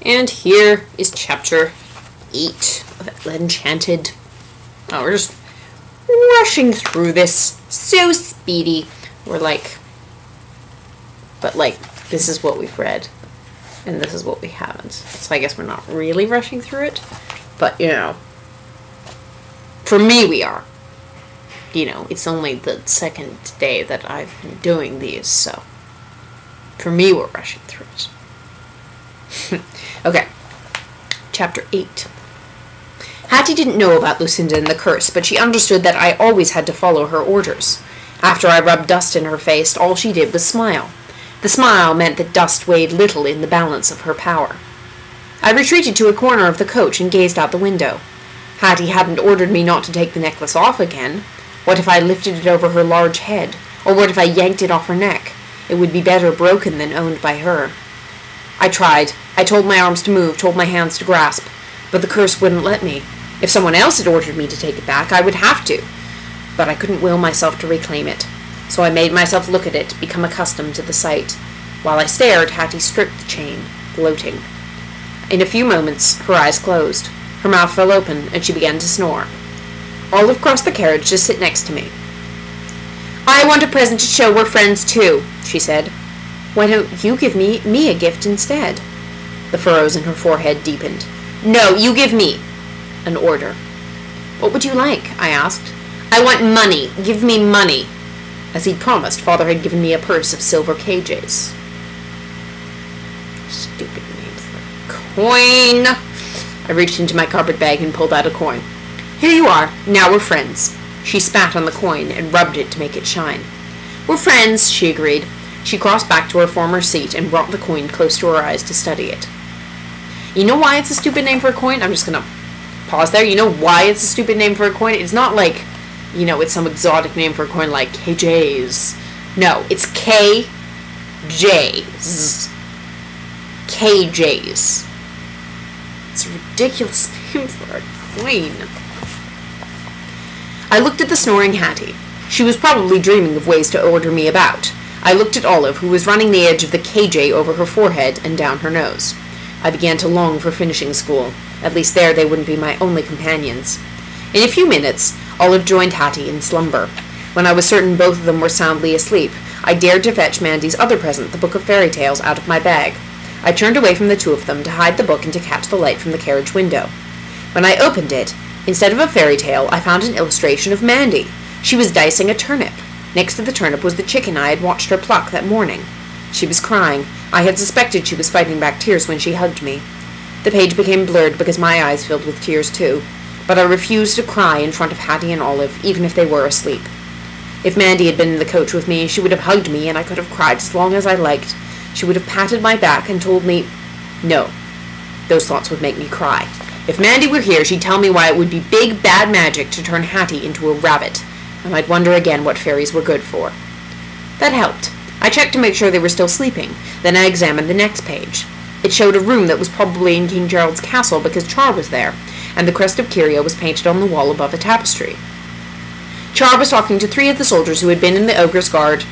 And here is chapter 8 of Enchanted. Oh, we're just rushing through this so speedy. We're like, but like, this is what we've read, and this is what we haven't. So I guess we're not really rushing through it, but you know, for me we are. You know, it's only the second day that I've been doing these, so for me we're rushing through it. Okay, chapter 8. Hattie didn't know about Lucinda and the curse, but she understood that I always had to follow her orders. After I rubbed dust in her face, all she did was smile. The smile meant that dust weighed little in the balance of her power. I retreated to a corner of the coach and gazed out the window. Hattie hadn't ordered me not to take the necklace off again. What if I lifted it over her large head? Or what if I yanked it off her neck? It would be better broken than owned by her. I tried. I told my arms to move, told my hands to grasp, but the curse wouldn't let me. If someone else had ordered me to take it back, I would have to. But I couldn't will myself to reclaim it. So I made myself look at it, become accustomed to the sight. While I stared, Hattie stripped the chain, gloating. In a few moments, her eyes closed. Her mouth fell open, and she began to snore. Olive crossed the carriage to sit next to me. "I want a present to show we're friends, too," she said. "Why don't you give me a gift instead?" The furrows in her forehead deepened. "No, you give me." An order. "What would you like?" I asked. "I want money. Give me money." As he'd promised, Father had given me a purse of silver KJs. Stupid name for a coin. I reached into my carpet bag and pulled out a coin. "Here you are. Now we're friends." She spat on the coin and rubbed it to make it shine. "We're friends," she agreed. She crossed back to her former seat and brought the coin close to her eyes to study it. You know why it's a stupid name for a coin? I'm just gonna pause there. You know why it's a stupid name for a coin? It's not like, you know, it's some exotic name for a coin like KJs. No, it's KJs. KJs. It's a ridiculous name for a coin. I looked at the snoring Hattie. She was probably dreaming of ways to order me about. I looked at Olive, who was running the edge of the KJ over her forehead and down her nose. I began to long for finishing school. At least there they wouldn't be my only companions. In a few minutes, Olive joined Hattie in slumber. When I was certain both of them were soundly asleep, I dared to fetch Mandy's other present, the book of fairy tales, out of my bag. I turned away from the two of them to hide the book and to catch the light from the carriage window. When I opened it, instead of a fairy tale, I found an illustration of Mandy. She was dicing a turnip. Next to the turnip was the chicken I had watched her pluck that morning. She was crying. I had suspected she was fighting back tears when she hugged me. The page became blurred because my eyes filled with tears too, but I refused to cry in front of Hattie and Olive, even if they were asleep. If Mandy had been in the coach with me, she would have hugged me and I could have cried as long as I liked. She would have patted my back and told me, no, those thoughts would make me cry. If Mandy were here, she'd tell me why it would be big bad magic to turn Hattie into a rabbit, and I'd wonder again what fairies were good for. That helped. I checked to make sure they were still sleeping. Then I examined the next page. It showed a room that was probably in King Gerald's castle because Char was there, and the crest of Kyria was painted on the wall above a tapestry. Char was talking to 3 of the soldiers who had been in the ogre's guard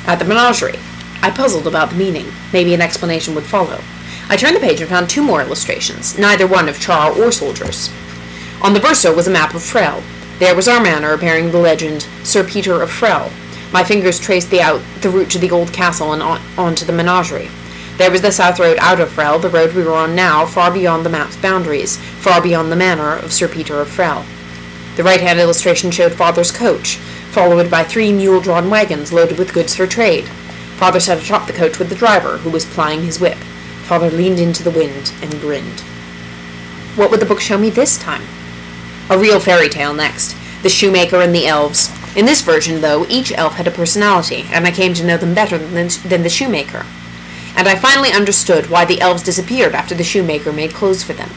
at the menagerie. I puzzled about the meaning. Maybe an explanation would follow. I turned the page and found 2 more illustrations, neither one of Char or soldiers. On the verso was a map of Frel. There was our manor, bearing the legend, Sir Peter of Frel. My fingers traced the route to the old castle and on to the menagerie. There was the south road out of Frel, the road we were on now, far beyond the map's boundaries, far beyond the manor of Sir Peter of Frel. The right-hand illustration showed Father's coach, followed by 3 mule-drawn wagons loaded with goods for trade. Father sat atop the coach with the driver, who was plying his whip. Father leaned into the wind and grinned. What would the book show me this time? A real fairy tale next. The shoemaker and the elves. In this version, though, each elf had a personality, and I came to know them better than the shoemaker. And I finally understood why the elves disappeared after the shoemaker made clothes for them.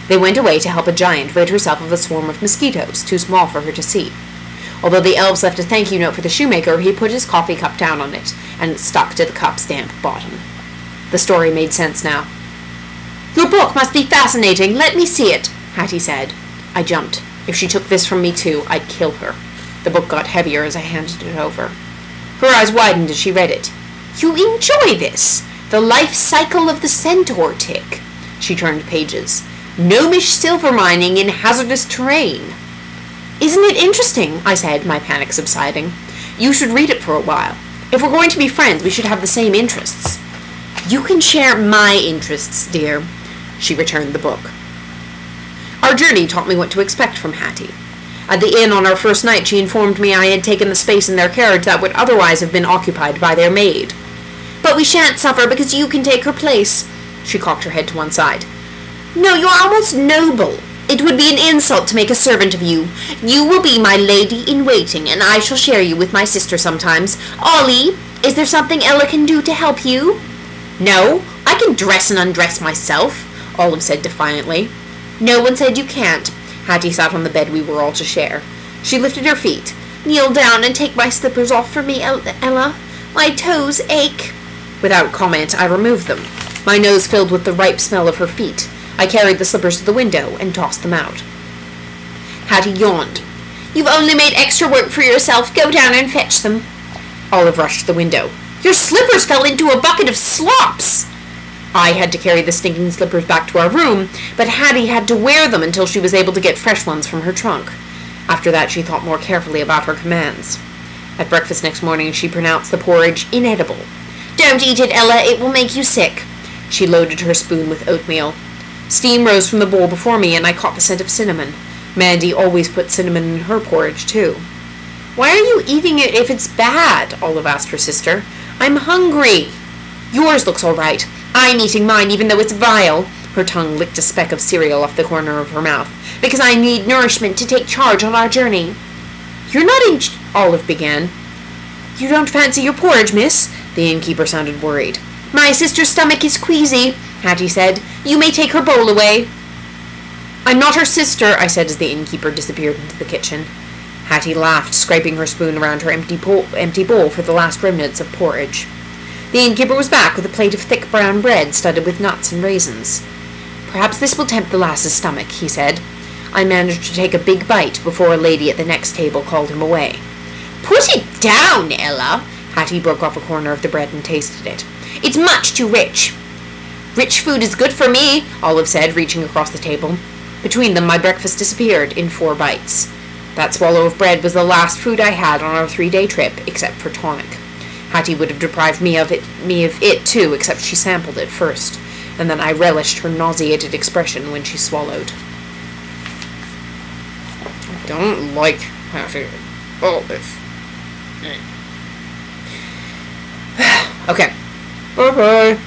They went away to help a giant rid herself of a swarm of mosquitoes, too small for her to see. Although the elves left a thank-you note for the shoemaker, he put his coffee cup down on it, and it stuck to the cup's damp bottom. The story made sense now. "Your book must be fascinating. Let me see it," Hattie said. I jumped. If she took this from me too, I'd kill her. The book got heavier as I handed it over. Her eyes widened as she read it. "You enjoy this? The life cycle of the centaur tick." She turned pages. Gnomish silver mining in hazardous terrain. Isn't it interesting? I said, my panic subsiding. You should read it for a while. If we're going to be friends, we should have the same interests. You can share my interests, dear. She returned the book. Our journey taught me what to expect from Hattie. At the inn on our first night, she informed me I had taken the space in their carriage that would otherwise have been occupied by their maid. But we shan't suffer because you can take her place. She cocked her head to one side. No, you're almost noble. It would be an insult to make a servant of you. You will be my lady-in-waiting, and I shall share you with my sister sometimes. Ollie, is there something Ella can do to help you? No, I can dress and undress myself, Olive said defiantly. No one said you can't. Hattie sat on the bed we were all to share. She lifted her feet. Kneel down and take my slippers off for me, Ella. My toes ache. Without comment, I removed them. My nose filled with the ripe smell of her feet. I carried the slippers to the window and tossed them out. Hattie yawned. You've only made extra work for yourself. Go down and fetch them. Olive rushed to the window. Your slippers fell into a bucket of slops. I had to carry the stinking slippers back to our room, but Hattie had to wear them until she was able to get fresh ones from her trunk. After that, she thought more carefully about her commands. At breakfast next morning, she pronounced the porridge inedible. Don't eat it, Ella. It will make you sick. She loaded her spoon with oatmeal. Steam rose from the bowl before me, and I caught the scent of cinnamon. Mandy always put cinnamon in her porridge, too. Why are you eating it if it's bad? Olive asked her sister. I'm hungry. Yours looks all right. I'm eating mine even though it's vile. Her tongue licked a speck of cereal off the corner of her mouth. Because I need nourishment to take charge on our journey. You're not in... Olive began. You don't fancy your porridge, miss? The innkeeper sounded worried. My sister's stomach is queasy, Hattie said. You may take her bowl away. I'm not her sister, I said as the innkeeper disappeared into the kitchen. Hattie laughed, scraping her spoon around her empty bowl for the last remnants of porridge. The innkeeper was back with a plate of thick brown bread studded with nuts and raisins. Perhaps this will tempt the lass's stomach, he said. I managed to take a big bite before a lady at the next table called him away. Put it down, Ella! Hattie broke off a corner of the bread and tasted it. It's much too rich. Rich food is good for me, Olive said, reaching across the table. Between them, my breakfast disappeared in 4 bites. That swallow of bread was the last food I had on our 3-day trip, except for tonic. Hattie would have deprived me of it too, except she sampled it first, and then I relished her nauseated expression when she swallowed. I don't like Hattie. Olive. Okay. Bye-bye.